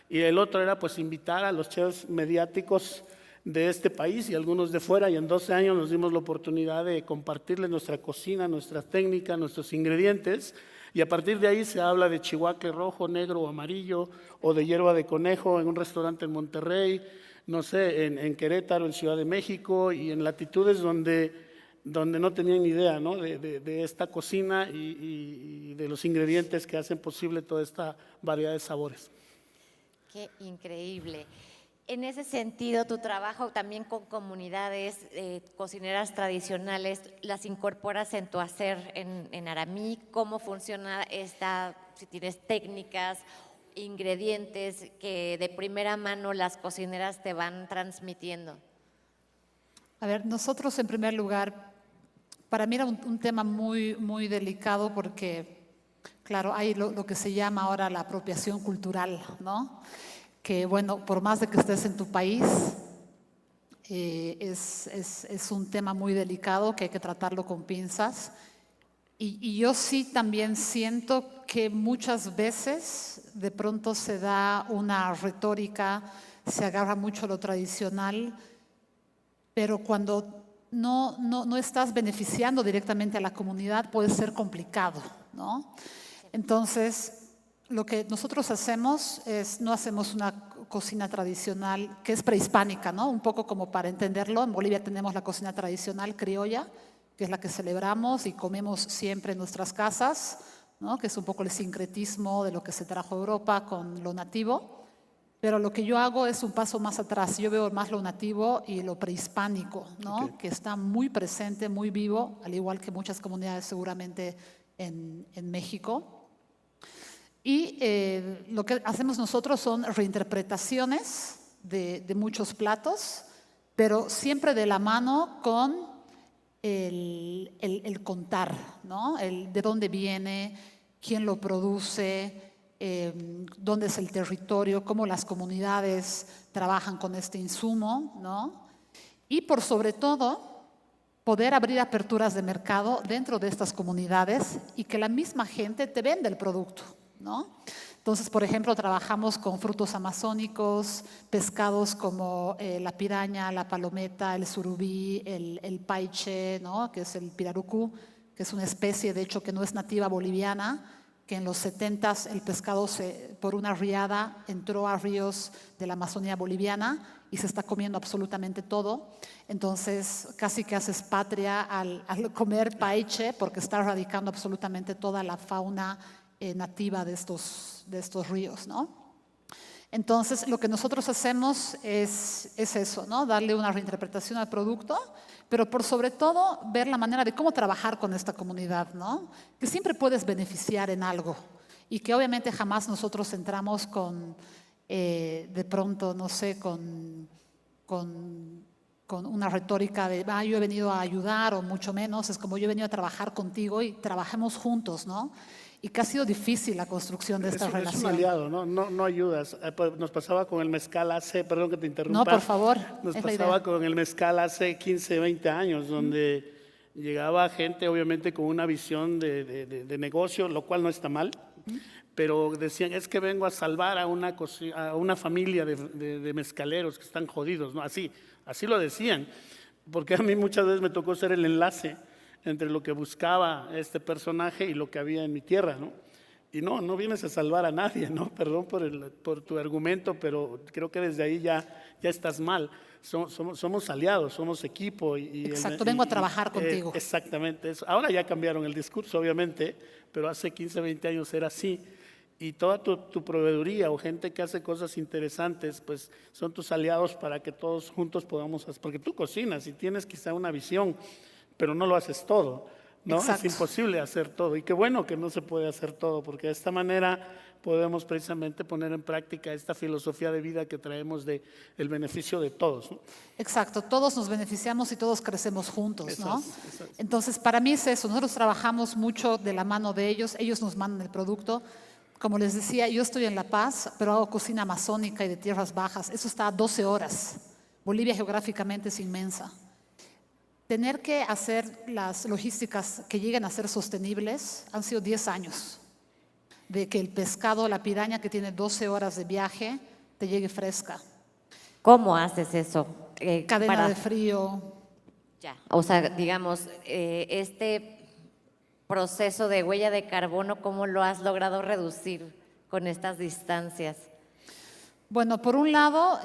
Y el otro era pues invitar a los chefs mediáticos de este país y algunos de fuera, y en 12 años nos dimos la oportunidad de compartirles nuestra cocina, nuestra técnica, nuestros ingredientes. Y a partir de ahí se habla de chihuacle rojo, negro o amarillo, o de hierba de conejo en un restaurante en Monterrey, no sé, en Querétaro, en Ciudad de México, y en latitudes donde no tenían ni idea, ¿no? de esta cocina y de los ingredientes que hacen posible toda esta variedad de sabores. Qué increíble. En ese sentido, tu trabajo también con comunidades cocineras tradicionales, ¿las incorporas en tu hacer en Aramí? ¿Cómo funciona si tienes técnicas, ingredientes que de primera mano las cocineras te van transmitiendo? A ver, nosotros en primer lugar, para mí era un tema muy, muy delicado porque, claro, hay lo que se llama ahora la apropiación cultural, ¿no? Que bueno, por más de que estés en tu país, es un tema muy delicado que hay que tratarlo con pinzas. Y yo sí también siento que muchas veces de pronto se da una retórica, se agarra mucho lo tradicional, pero cuando no estás beneficiando directamente a la comunidad puede ser complicado, ¿no? Entonces, lo que nosotros hacemos no hacemos una cocina tradicional que es prehispánica, ¿no? Un poco como para entenderlo, en Bolivia tenemos la cocina tradicional criolla, que es la que celebramos y comemos siempre en nuestras casas, ¿no? Que es un poco el sincretismo de lo que se trajo a Europa con lo nativo. Pero lo que yo hago es un paso más atrás. Yo veo más lo nativo y lo prehispánico, ¿no? Okay. Que está muy presente, muy vivo, al igual que muchas comunidades seguramente en México. Y lo que hacemos nosotros son reinterpretaciones de muchos platos, pero siempre de la mano con el contar, ¿no? De dónde viene, quién lo produce, dónde es el territorio, cómo las comunidades trabajan con este insumo, ¿no? Y por sobre todo, poder abrir aperturas de mercado dentro de estas comunidades y que la misma gente te venda el producto, ¿no? Entonces, por ejemplo, trabajamos con frutos amazónicos, pescados como la piraña, la palometa, el surubí, el paiche, ¿no? Que es el pirarucú, que es una especie, de hecho, que no es nativa boliviana, que en los 70s el pescado por una riada entró a ríos de la Amazonía boliviana y se está comiendo absolutamente todo. Entonces, casi que haces patria al comer paiche porque está erradicando absolutamente toda la fauna nativa de estos ríos, ¿no? Entonces, lo que nosotros hacemos es eso, ¿no? Darle una reinterpretación al producto, pero por sobre todo ver la manera de cómo trabajar con esta comunidad, ¿no? Que siempre puedes beneficiar en algo y que obviamente jamás nosotros entramos con, de pronto, no sé, con una retórica de, yo he venido a ayudar o mucho menos, es como yo he venido a trabajar contigo y trabajemos juntos, ¿no? Y que ha sido difícil la construcción de esta relación. Es un aliado, no ayudas. Nos pasaba con el mezcal perdón que te interrumpa. No, por favor. Nos pasaba con el mezcal hace 15, 20 años, donde llegaba gente obviamente con una visión de negocio, lo cual no está mal, pero decían, es que vengo a salvar a una familia de mezcaleros que están jodidos, ¿no? Así lo decían, porque a mí muchas veces me tocó ser el enlace entre lo que buscaba este personaje y lo que había en mi tierra, ¿no? Y no vienes a salvar a nadie, ¿no? Perdón por tu argumento, pero creo que desde ahí ya estás mal. Somos aliados, somos equipo. Exacto, vengo a trabajar contigo. Exactamente eso. Ahora ya cambiaron el discurso, obviamente, pero hace 15, 20 años era así. Y toda tu proveeduría o gente que hace cosas interesantes, pues son tus aliados para que todos juntos podamos hacer. Porque tú cocinas y tienes quizá una visión, pero no lo haces todo, ¿no? Exacto. Es imposible hacer todo. Y qué bueno que no se puede hacer todo, porque de esta manera podemos precisamente poner en práctica esta filosofía de vida que traemos de el beneficio de todos, ¿no? Exacto, todos nos beneficiamos y todos crecemos juntos, ¿no? Eso es. Entonces, para mí es eso, nosotros trabajamos mucho de la mano de ellos nos mandan el producto. Como les decía, yo estoy en La Paz, pero hago cocina amazónica y de tierras bajas. Eso está a 12 horas. Bolivia geográficamente es inmensa. Tener que hacer las logísticas que lleguen a ser sostenibles han sido 10 años. De que el pescado, la piraña que tiene 12 horas de viaje, te llegue fresca. ¿Cómo haces eso? Cadena de frío. Ya, o sea, digamos, este proceso de huella de carbono, ¿cómo lo has logrado reducir con estas distancias? Bueno, por un lado,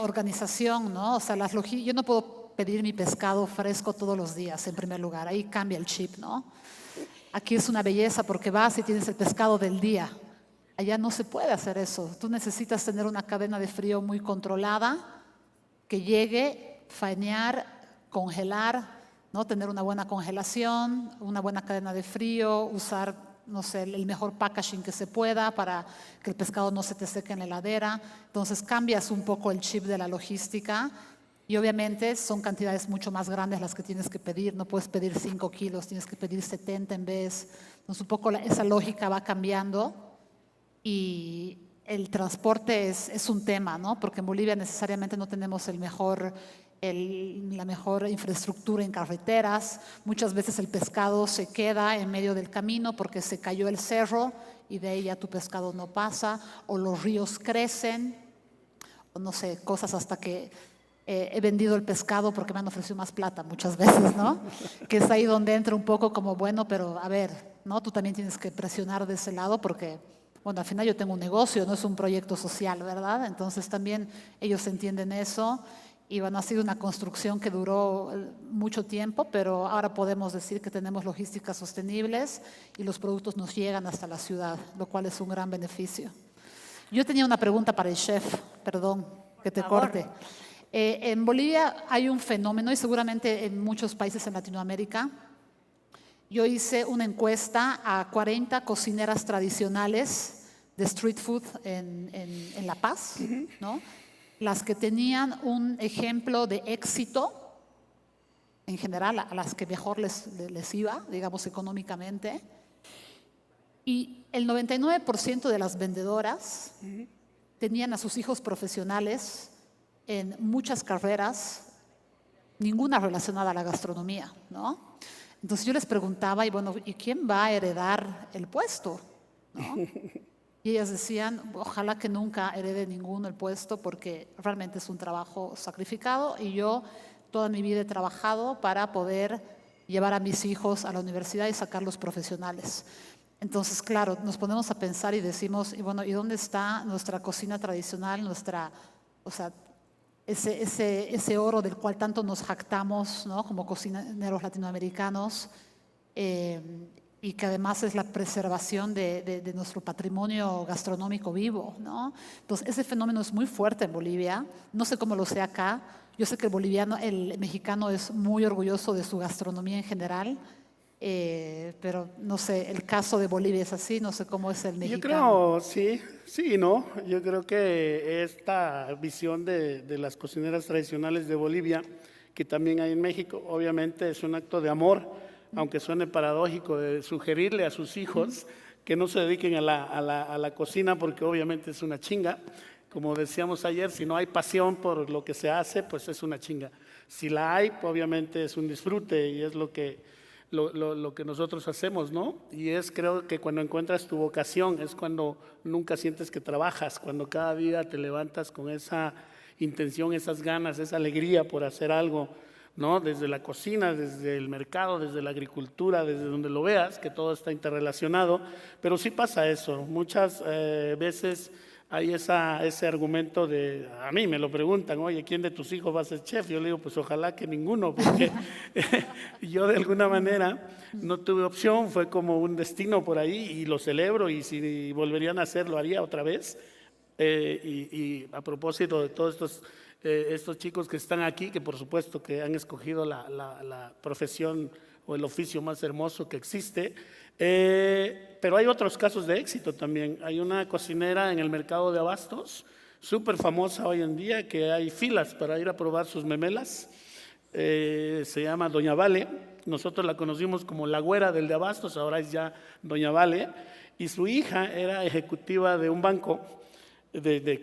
organización, ¿no? O sea, yo no puedo pedir mi pescado fresco todos los días, en primer lugar. Ahí cambia el chip, ¿no? Aquí es una belleza porque vas y tienes el pescado del día. Allá no se puede hacer eso. Tú necesitas tener una cadena de frío muy controlada, que llegue, faenear, congelar, ¿no? Tener una buena congelación, una buena cadena de frío, usar, no sé, el mejor packaging que se pueda para que el pescado no se te seque en la heladera. Entonces cambias un poco el chip de la logística y obviamente son cantidades mucho más grandes las que tienes que pedir. No puedes pedir 5 kilos, tienes que pedir 70 en vez. Entonces un poco esa lógica va cambiando y el transporte es un tema, ¿no? Porque en Bolivia necesariamente no tenemos la mejor infraestructura en carreteras. Muchas veces el pescado se queda en medio del camino porque se cayó el cerro y de ahí ya tu pescado no pasa, o los ríos crecen, o no sé, cosas hasta que he vendido el pescado porque me han ofrecido más plata muchas veces, ¿no? Que es ahí donde entra un poco como, bueno, pero a ver, ¿no? Tú también tienes que presionar de ese lado porque, bueno, al final yo tengo un negocio, no es un proyecto social, ¿verdad? Entonces también ellos entienden eso. Y bueno, ha sido una construcción que duró mucho tiempo, pero ahora podemos decir que tenemos logísticas sostenibles y los productos nos llegan hasta la ciudad, lo cual es un gran beneficio. Yo tenía una pregunta para el chef, perdón que te corte. En Bolivia hay un fenómeno, y seguramente en muchos países en Latinoamérica. Yo hice una encuesta a 40 cocineras tradicionales de street food en La Paz, ¿no? Las que tenían un ejemplo de éxito, en general, a las que mejor les iba, digamos, económicamente. Y el 99% de las vendedoras tenían a sus hijos profesionales en muchas carreras, ninguna relacionada a la gastronomía, ¿no? Entonces yo les preguntaba, y bueno, ¿y quién va a heredar el puesto? ¿No? Y ellas decían, ojalá que nunca herede ninguno el puesto porque realmente es un trabajo sacrificado y yo toda mi vida he trabajado para poder llevar a mis hijos a la universidad y sacarlos profesionales. Entonces, claro, nos ponemos a pensar y decimos, y bueno, ¿y dónde está nuestra cocina tradicional, ese oro del cual tanto nos jactamos, ¿no? Como cocineros latinoamericanos? Y que además es la preservación de nuestro patrimonio gastronómico vivo, ¿no? Entonces, ese fenómeno es muy fuerte en Bolivia. No sé cómo lo sea acá. Yo sé que el mexicano es muy orgulloso de su gastronomía en general, pero no sé, el caso de Bolivia es así, no sé cómo es el mexicano. Yo creo, sí, ¿no? Yo creo que esta visión de las cocineras tradicionales de Bolivia, que también hay en México, obviamente es un acto de amor, aunque suene paradójico, de sugerirle a sus hijos que no se dediquen a la cocina porque obviamente es una chinga. Como decíamos ayer, si no hay pasión por lo que se hace, pues es una chinga. Si la hay, obviamente es un disfrute y es lo que lo que nosotros hacemos, ¿no? Y creo que cuando encuentras tu vocación, es cuando nunca sientes que trabajas, cuando cada día te levantas con esa intención, esas ganas, esa alegría por hacer algo, ¿no? Desde la cocina, desde el mercado, desde la agricultura, desde donde lo veas, que todo está interrelacionado, pero sí pasa eso. Muchas veces hay ese argumento de, a mí me lo preguntan, oye, ¿quién de tus hijos va a ser chef? Yo le digo, pues ojalá que ninguno, porque yo de alguna manera no tuve opción, fue como un destino por ahí y lo celebro, y si volverían a hacer lo haría otra vez. Y a propósito de todos estos chicos que están aquí, que por supuesto que han escogido la profesión o el oficio más hermoso que existe, pero hay otros casos de éxito también. Hay una cocinera en el mercado de abastos, súper famosa hoy en día, que hay filas para ir a probar sus memelas. Se llama Doña Vale. Nosotros la conocimos como la güera del de abastos, ahora es ya Doña Vale, y su hija era ejecutiva de un banco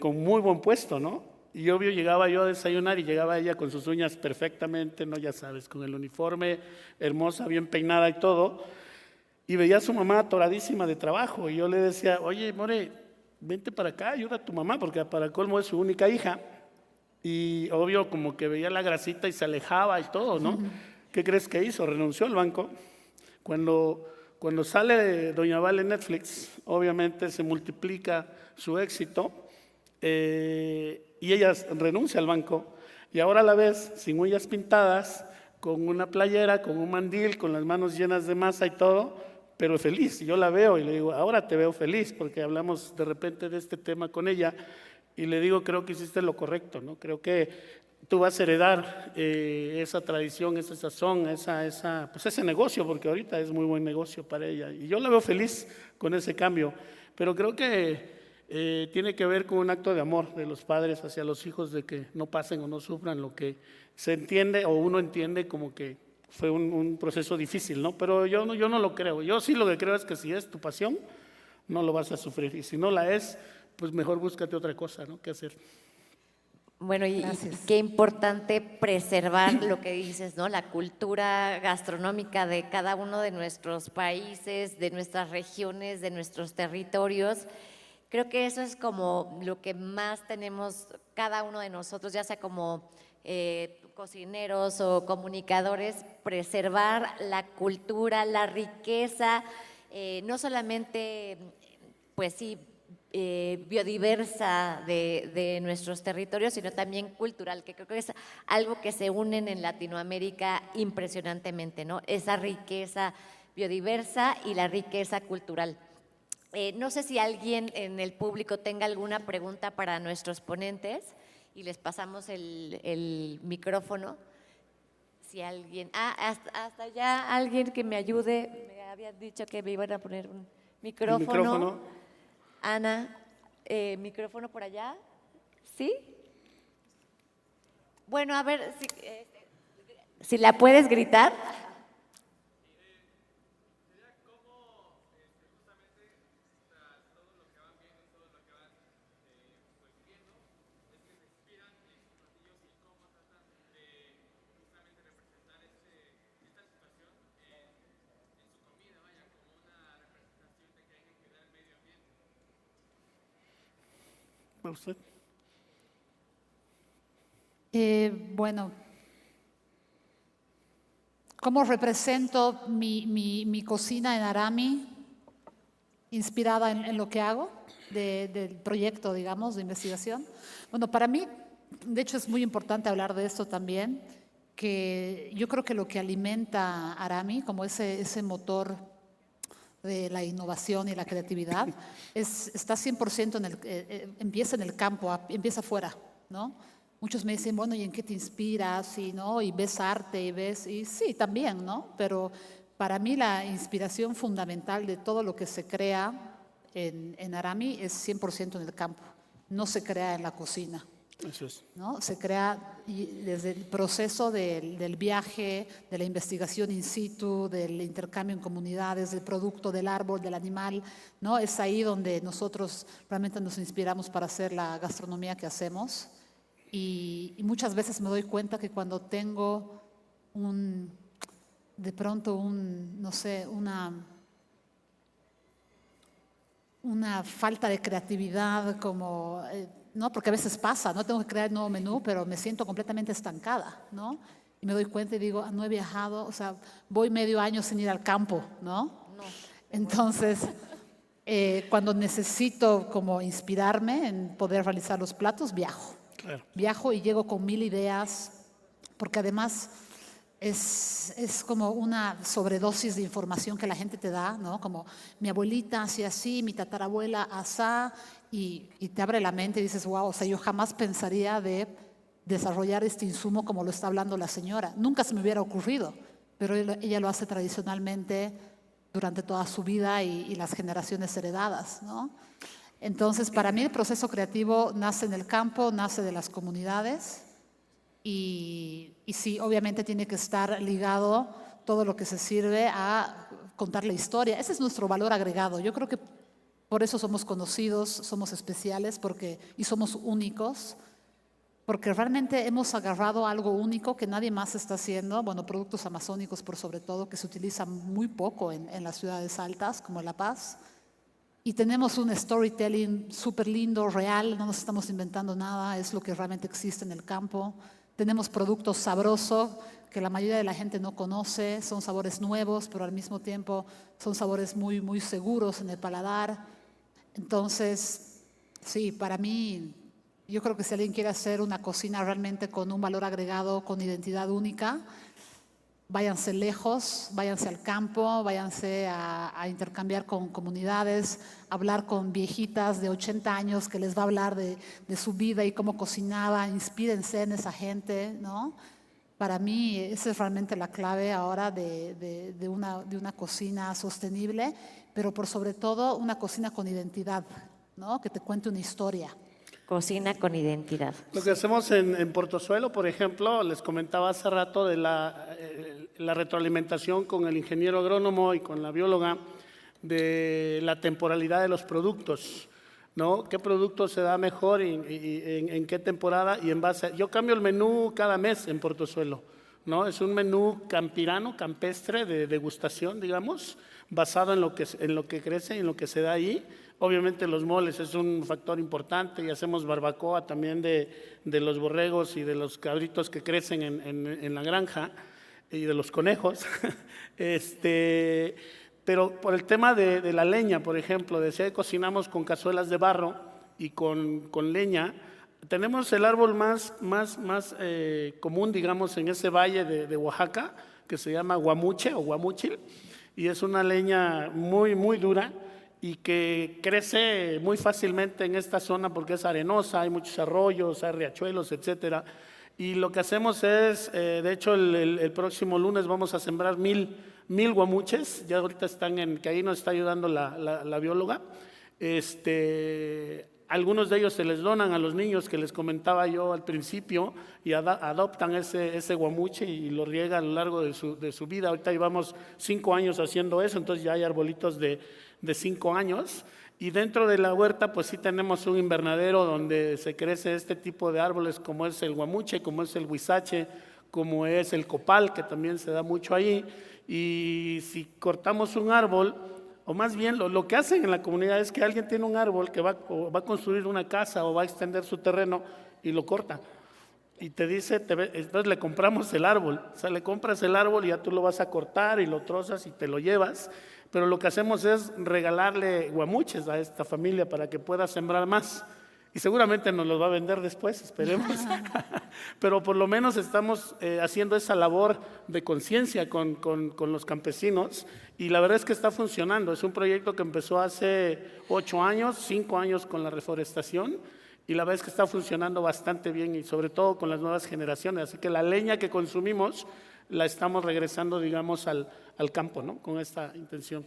con muy buen puesto, ¿no? Y obvio llegaba yo a desayunar y llegaba ella con sus uñas perfectamente, ¿no? Ya sabes, con el uniforme, hermosa, bien peinada y todo. Y veía a su mamá atoradísima de trabajo. Y yo le decía, oye, more, vente para acá, ayuda a tu mamá, porque para colmo es su única hija. Y obvio como que veía la grasita y se alejaba y todo, ¿no? ¿Qué crees que hizo? Renunció al banco. Cuando sale Doña Vale en Netflix, obviamente se multiplica su éxito. Y ella renuncia al banco y ahora la ves sin huellas pintadas, con una playera, con un mandil, con las manos llenas de masa y todo, pero feliz. Y yo la veo y le digo, ahora te veo feliz, porque hablamos de repente de este tema con ella y le digo, creo que hiciste lo correcto, ¿no? Creo que tú vas a heredar esa tradición, ese sazón, pues ese negocio, porque ahorita es muy buen negocio para ella. Y yo la veo feliz con ese cambio, pero creo que tiene que ver con un acto de amor de los padres hacia los hijos, de que no pasen o no sufran lo que se entiende o uno entiende como que fue un proceso difícil, ¿no? Pero yo no lo creo. Yo sí lo que creo es que si es tu pasión, no lo vas a sufrir. Y si no la es, pues mejor búscate otra cosa, ¿no? ¿Qué hacer? Bueno, y qué importante preservar lo que dices, ¿no? La cultura gastronómica de cada uno de nuestros países, de nuestras regiones, de nuestros territorios. Creo que eso es como lo que más tenemos cada uno de nosotros, ya sea como cocineros o comunicadores, preservar la cultura, la riqueza, no solamente, pues sí, biodiversa de nuestros territorios, sino también cultural, que creo que es algo que se unen en Latinoamérica impresionantemente, ¿no? Esa riqueza biodiversa y la riqueza cultural. No sé si alguien en el público tenga alguna pregunta para nuestros ponentes y les pasamos el micrófono. Si alguien, hasta ya alguien que me ayude, me habían dicho que me iban a poner un micrófono. ¿El micrófono? Ana, micrófono por allá, ¿sí? Bueno, a ver, si la puedes gritar. ¿Usted? Bueno, ¿cómo represento mi cocina en Arami, inspirada en lo que hago, del proyecto, digamos, de investigación? Bueno, para mí, de hecho, es muy importante hablar de esto también, que yo creo que lo que alimenta Arami, como ese motor de la innovación y la creatividad, está 100% empieza en el campo, empieza afuera, ¿no? Muchos me dicen, bueno, ¿y en qué te inspiras? ¿No? Y ves arte, y sí, también, ¿no? Pero para mí la inspiración fundamental de todo lo que se crea en Arami es 100% en el campo, no se crea en la cocina. Eso es. ¿No? Se crea desde el proceso del viaje, de la investigación in situ, del intercambio en comunidades, del producto, del árbol, del animal, ¿no? Es ahí donde nosotros realmente nos inspiramos para hacer la gastronomía que hacemos. Y muchas veces me doy cuenta que cuando tengo de pronto no sé, una falta de creatividad, como, ¿no? Porque a veces pasa, no tengo que crear el nuevo menú, pero me siento completamente estancada, ¿no? Y me doy cuenta y digo, no he viajado, o sea, voy medio año sin ir al campo, ¿no? No. Entonces, cuando necesito como inspirarme en poder realizar los platos, viajo. Claro. Viajo y llego con 1000 ideas, porque además es como una sobredosis de información que la gente te da, ¿no? Como mi abuelita hacía así, mi tatarabuela asá, y te abre la mente y dices, wow, o sea, yo jamás pensaría de desarrollar este insumo como lo está hablando la señora. Nunca se me hubiera ocurrido, pero ella lo hace tradicionalmente durante toda su vida y las generaciones heredadas, ¿no? Entonces, para mí el proceso creativo nace en el campo, nace de las comunidades y sí, obviamente tiene que estar ligado todo lo que se sirve a contar la historia. Ese es nuestro valor agregado. Yo creo que por eso somos conocidos, somos especiales y somos únicos, porque realmente hemos agarrado algo único que nadie más está haciendo, bueno, productos amazónicos por sobre todo, que se utilizan muy poco en las ciudades altas, como La Paz. Y tenemos un storytelling súper lindo, real, no nos estamos inventando nada, es lo que realmente existe en el campo. Tenemos productos sabrosos que la mayoría de la gente no conoce, son sabores nuevos, pero al mismo tiempo son sabores muy, muy seguros en el paladar. Entonces, sí, para mí, yo creo que si alguien quiere hacer una cocina realmente con un valor agregado, con identidad única, váyanse lejos, váyanse al campo, váyanse a intercambiar con comunidades, hablar con viejitas de 80 años que les va a hablar de su vida y cómo cocinaba, inspírense en esa gente, ¿no? Para mí esa es realmente la clave ahora de una cocina sostenible, pero por sobre todo una cocina con identidad, ¿no? Que te cuente una historia. Cocina con identidad. Lo que hacemos en Portozuelo, por ejemplo, les comentaba hace rato de la retroalimentación con el ingeniero agrónomo y con la bióloga de la temporalidad de los productos, ¿no? ¿Qué producto se da mejor y en qué temporada? Y en base, yo cambio el menú cada mes en Portozuelo, ¿no? Es un menú campirano, campestre, de degustación, digamos, basado en lo que crece y en lo que se da ahí. Obviamente los moles es un factor importante y hacemos barbacoa también de los borregos y de los cabritos que crecen en la granja y de los conejos. Pero por el tema de la leña, por ejemplo, decía que cocinamos con cazuelas de barro y con leña. Tenemos el árbol más común, digamos, en ese valle de Oaxaca, que se llama guamuche o guamuchil, y es una leña muy, muy dura y que crece muy fácilmente en esta zona porque es arenosa, hay muchos arroyos, hay riachuelos, etcétera. Y lo que hacemos es, de hecho, el próximo lunes vamos a sembrar 1000 guamuches, ya ahorita están que ahí nos está ayudando la bióloga. Algunos de ellos se les donan a los niños que les comentaba yo al principio y adoptan ese guamuche y lo riegan a lo largo de su vida. Ahorita llevamos 5 años haciendo eso, entonces ya hay arbolitos de 5 años. Y dentro de la huerta pues sí tenemos un invernadero donde se crece este tipo de árboles como es el guamuche, como es el huizache, como es el copal, que también se da mucho ahí. Y si cortamos un árbol, o más bien lo que hacen en la comunidad es que alguien tiene un árbol que va a construir una casa o va a extender su terreno y lo corta. Y te dice, entonces le compramos el árbol, o sea, le compras el árbol y ya tú lo vas a cortar y lo trozas y te lo llevas. Pero lo que hacemos es regalarle guamuches a esta familia para que pueda sembrar más. Y seguramente nos los va a vender después, esperemos. Pero por lo menos estamos haciendo esa labor de conciencia con los campesinos y la verdad es que está funcionando. Es un proyecto que empezó hace 8 años, 5 años con la reforestación y la verdad es que está funcionando bastante bien y sobre todo con las nuevas generaciones. Así que la leña que consumimos la estamos regresando, digamos, al campo, ¿no? Con esta intención.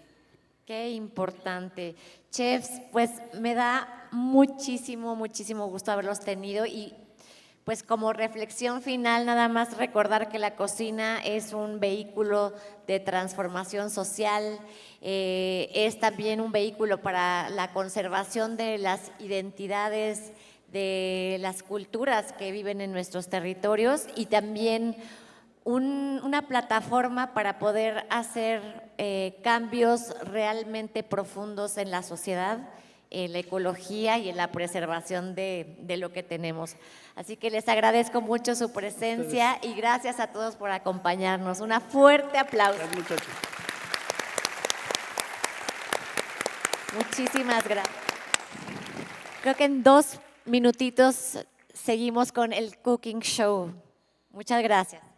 Qué importante. Chefs, pues me da muchísimo gusto haberlos tenido y pues como reflexión final nada más recordar que la cocina es un vehículo de transformación social, es también un vehículo para la conservación de las identidades, de las culturas que viven en nuestros territorios y también una plataforma para poder hacer cambios realmente profundos en la sociedad, en la ecología y en la preservación de lo que tenemos. Así que les agradezco mucho su presencia y gracias a todos por acompañarnos. Un fuerte aplauso. Gracias, muchachos. Muchísimas gracias. Creo que en 2 minutitos seguimos con el cooking show. Muchas gracias.